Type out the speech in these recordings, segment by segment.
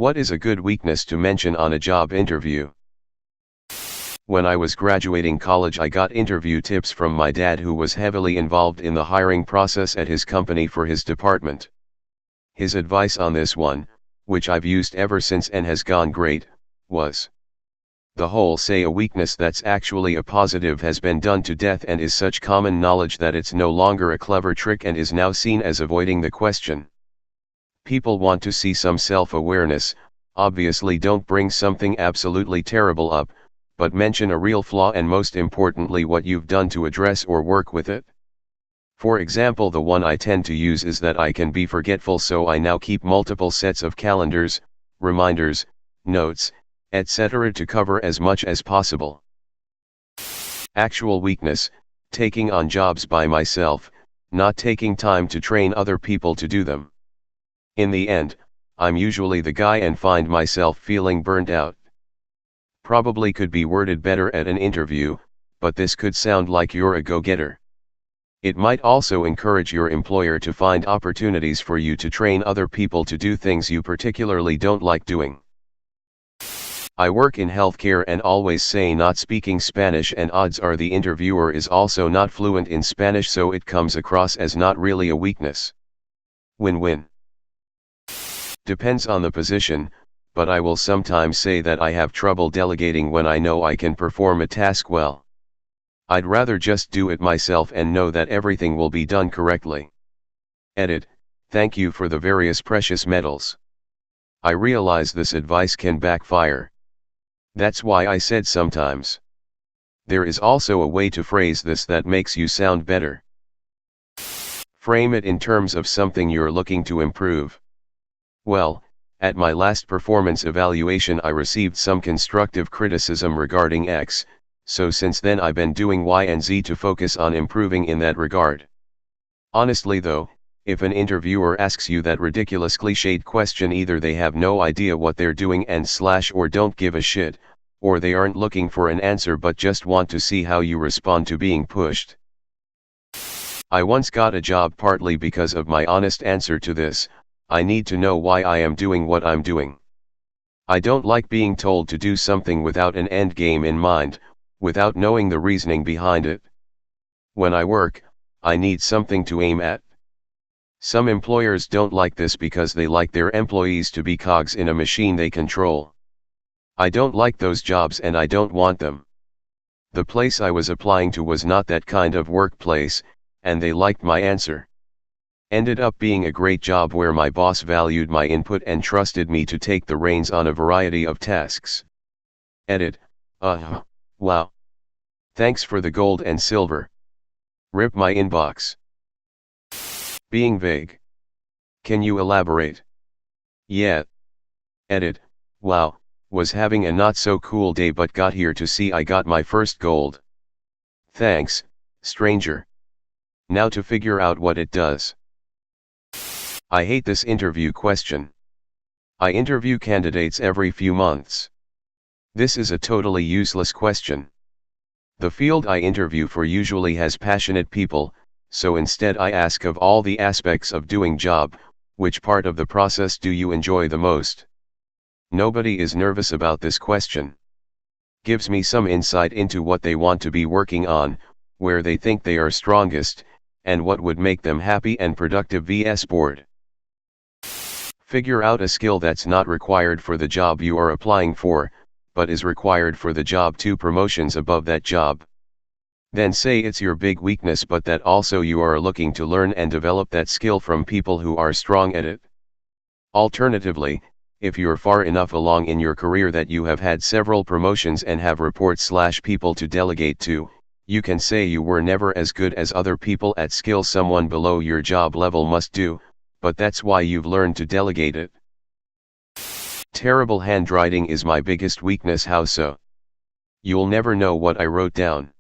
What is a good weakness to mention on a job interview? When I was graduating college, I got interview tips from my dad, who was heavily involved in the hiring process at his company for his department. His advice on this one, which I've used ever since and has gone great, was: the whole say a weakness that's actually a positive has been done to death and is such common knowledge that it's no longer a clever trick and is now seen as avoiding the question. People want to see some self-awareness. Obviously don't bring something absolutely terrible up, but mention a real flaw and most importantly what you've done to address or work with it. For example, the one I tend to use is that I can be forgetful, so I now keep multiple sets of calendars, reminders, notes, etc. to cover as much as possible. Actual weakness: taking on jobs by myself, not taking time to train other people to do them. In the end, I'm usually the guy and find myself feeling burnt out. Probably could be worded better at an interview, but this could sound like you're a go-getter. It might also encourage your employer to find opportunities for you to train other people to do things you particularly don't like doing. I work in healthcare and always say not speaking Spanish, and odds are the interviewer is also not fluent in Spanish, so it comes across as not really a weakness. Win-win. Depends on the position, but I will sometimes say that I have trouble delegating when I know I can perform a task well. I'd rather just do it myself and know that everything will be done correctly. Edit. Thank you for the various precious metals. I realize this advice can backfire. That's why I said sometimes. There is also a way to phrase this that makes you sound better. Frame it in terms of something you're looking to improve. Well, at my last performance evaluation I received some constructive criticism regarding X, so since then I've been doing Y and Z to focus on improving in that regard. Honestly though, if an interviewer asks you that ridiculous cliched question, either they have no idea what they're doing or don't give a shit, or they aren't looking for an answer but just want to see how you respond to being pushed. I once got a job partly because of my honest answer to this: I need to know why I am doing what I'm doing. I don't like being told to do something without an end game in mind, without knowing the reasoning behind it. When I work, I need something to aim at. Some employers don't like this because they like their employees to be cogs in a machine they control. I don't like those jobs and I don't want them. The place I was applying to was not that kind of workplace, and they liked my answer. Ended up being a great job where my boss valued my input and trusted me to take the reins on a variety of tasks. Edit. Wow. Thanks for the gold and silver. Rip my inbox. Being vague. Can you elaborate? Yeah. Edit. Wow, was having a not so cool day but got here to see I got my first gold. Thanks, stranger. Now to figure out what it does. I hate this interview question. I interview candidates every few months. This is a totally useless question. The field I interview for usually has passionate people, so instead I ask, of all the aspects of doing job, which part of the process do you enjoy the most? Nobody is nervous about this question. Gives me some insight into what they want to be working on, where they think they are strongest, and what would make them happy and productive vs bored. Figure out a skill that's not required for the job you are applying for, but is required for the job 2 promotions above that job. Then say it's your big weakness but that also you are looking to learn and develop that skill from people who are strong at it. Alternatively, if you're far enough along in your career that you have had several promotions and have reports/people to delegate to, you can say you were never as good as other people at skill someone below your job level must do, but that's why you've learned to delegate it. Terrible handwriting is my biggest weakness. How so? You'll never know what I wrote down.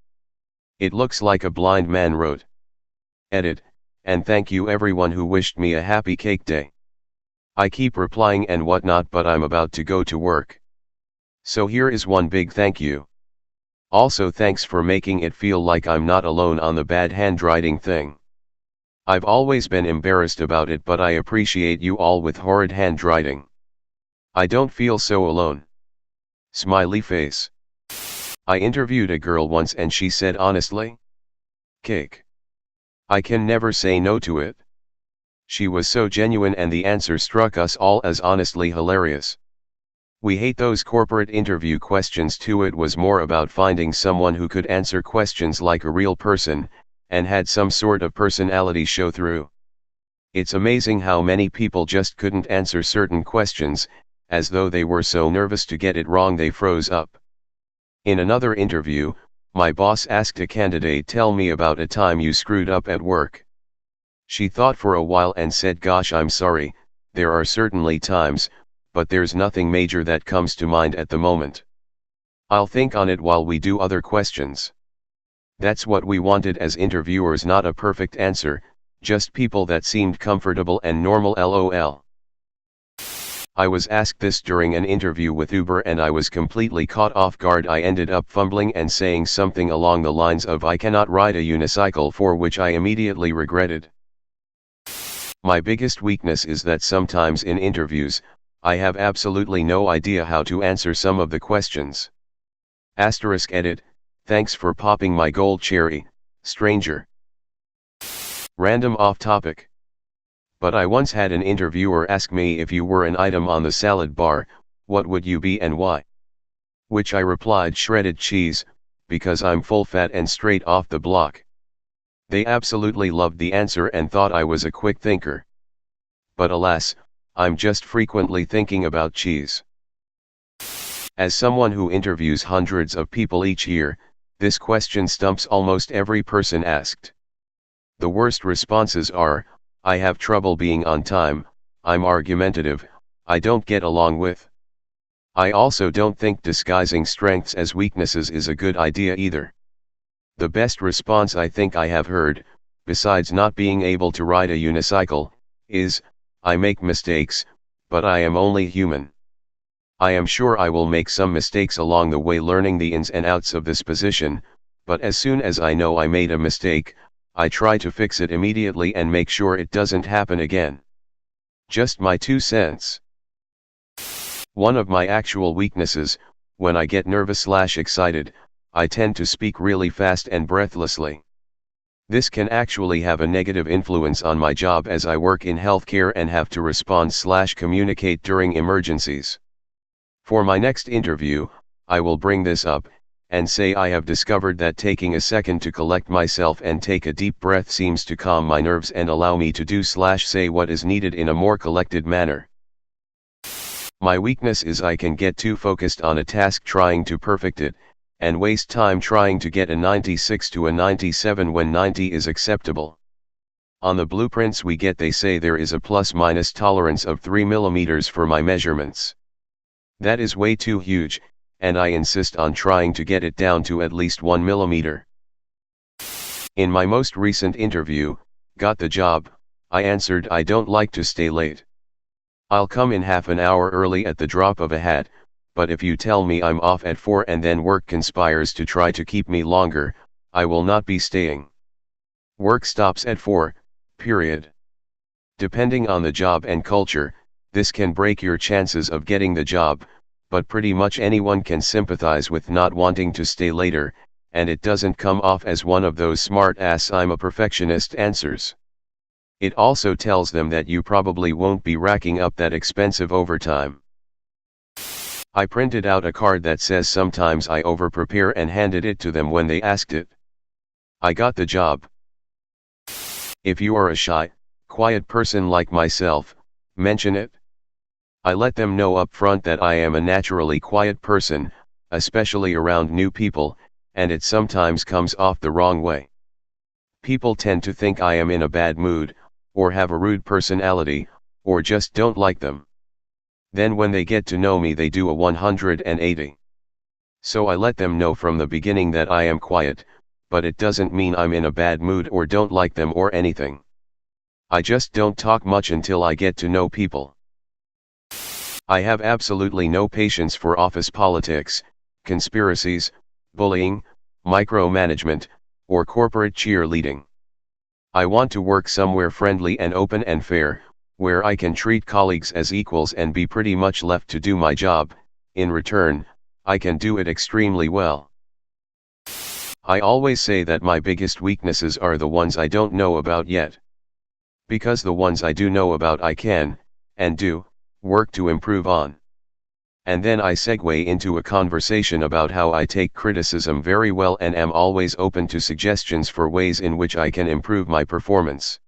It looks like a blind man wrote. Edit. And thank you everyone who wished me a happy cake day. I keep replying and whatnot, but I'm about to go to work. So here is one big thank you. Also thanks for making it feel like I'm not alone on the bad handwriting thing. I've always been embarrassed about it, but I appreciate you all with horrid handwriting. I don't feel so alone. Smiley face. I interviewed a girl once and she said honestly, cake. I can never say no to it. She was so genuine and the answer struck us all as honestly hilarious. We hate those corporate interview questions too. It was more about finding someone who could answer questions like a real person, and had some sort of personality show through. It's amazing how many people just couldn't answer certain questions, as though they were so nervous to get it wrong they froze up. In another interview, my boss asked a candidate, tell me about a time you screwed up at work. She thought for a while and said, gosh, I'm sorry, there are certainly times, but there's nothing major that comes to mind at the moment. I'll think on it while we do other questions. That's what we wanted as interviewers, not a perfect answer, just people that seemed comfortable and normal, lol. I was asked this during an interview with Uber and I was completely caught off guard. I ended up fumbling and saying something along the lines of I cannot ride a unicycle, for which I immediately regretted. My biggest weakness is that sometimes in interviews, I have absolutely no idea how to answer some of the questions. *edit, thanks for popping my gold cherry, stranger. Random off topic. But I once had an interviewer ask me, if you were an item on the salad bar, what would you be and why? Which I replied, shredded cheese, because I'm full fat and straight off the block. They absolutely loved the answer and thought I was a quick thinker. But alas, I'm just frequently thinking about cheese. As someone who interviews hundreds of people each year, this question stumps almost every person asked. The worst responses are, I have trouble being on time, I'm argumentative, I don't get along with. I also don't think disguising strengths as weaknesses is a good idea either. The best response I think I have heard, besides not being able to ride a unicycle, is, I make mistakes, but I am only human. I am sure I will make some mistakes along the way learning the ins and outs of this position, but as soon as I know I made a mistake, I try to fix it immediately and make sure it doesn't happen again. Just my 2 cents. One of my actual weaknesses, when I get nervous/excited, I tend to speak really fast and breathlessly. This can actually have a negative influence on my job as I work in healthcare and have to respond/communicate during emergencies. For my next interview, I will bring this up, and say I have discovered that taking a second to collect myself and take a deep breath seems to calm my nerves and allow me to do/say what is needed in a more collected manner. My weakness is I can get too focused on a task trying to perfect it, and waste time trying to get a 96 to a 97 when 90 is acceptable. On the blueprints we get they say there is a plus-minus tolerance of 3 mm for my measurements. That is way too huge, and I insist on trying to get it down to at least 1 mm. In my most recent interview, got the job, I answered I don't like to stay late. I'll come in half an hour early at the drop of a hat, but if you tell me I'm off at 4 and then work conspires to try to keep me longer, I will not be staying. Work stops at 4, period. Depending on the job and culture, this can break your chances of getting the job, but pretty much anyone can sympathize with not wanting to stay later, and it doesn't come off as one of those smart-ass I'm a perfectionist answers. It also tells them that you probably won't be racking up that expensive overtime. I printed out a card that says sometimes I over-prepare and handed it to them when they asked it. I got the job. If you are a shy, quiet person like myself, mention it. I let them know up front that I am a naturally quiet person, especially around new people, and it sometimes comes off the wrong way. People tend to think I am in a bad mood, or have a rude personality, or just don't like them. Then when they get to know me they do a 180. So I let them know from the beginning that I am quiet, but it doesn't mean I'm in a bad mood or don't like them or anything. I just don't talk much until I get to know people. I have absolutely no patience for office politics, conspiracies, bullying, micromanagement, or corporate cheerleading. I want to work somewhere friendly and open and fair, where I can treat colleagues as equals and be pretty much left to do my job. In return, I can do it extremely well. I always say that my biggest weaknesses are the ones I don't know about yet. Because the ones I do know about I can, and do, work to improve on. And then I segue into a conversation about how I take criticism very well and am always open to suggestions for ways in which I can improve my performance.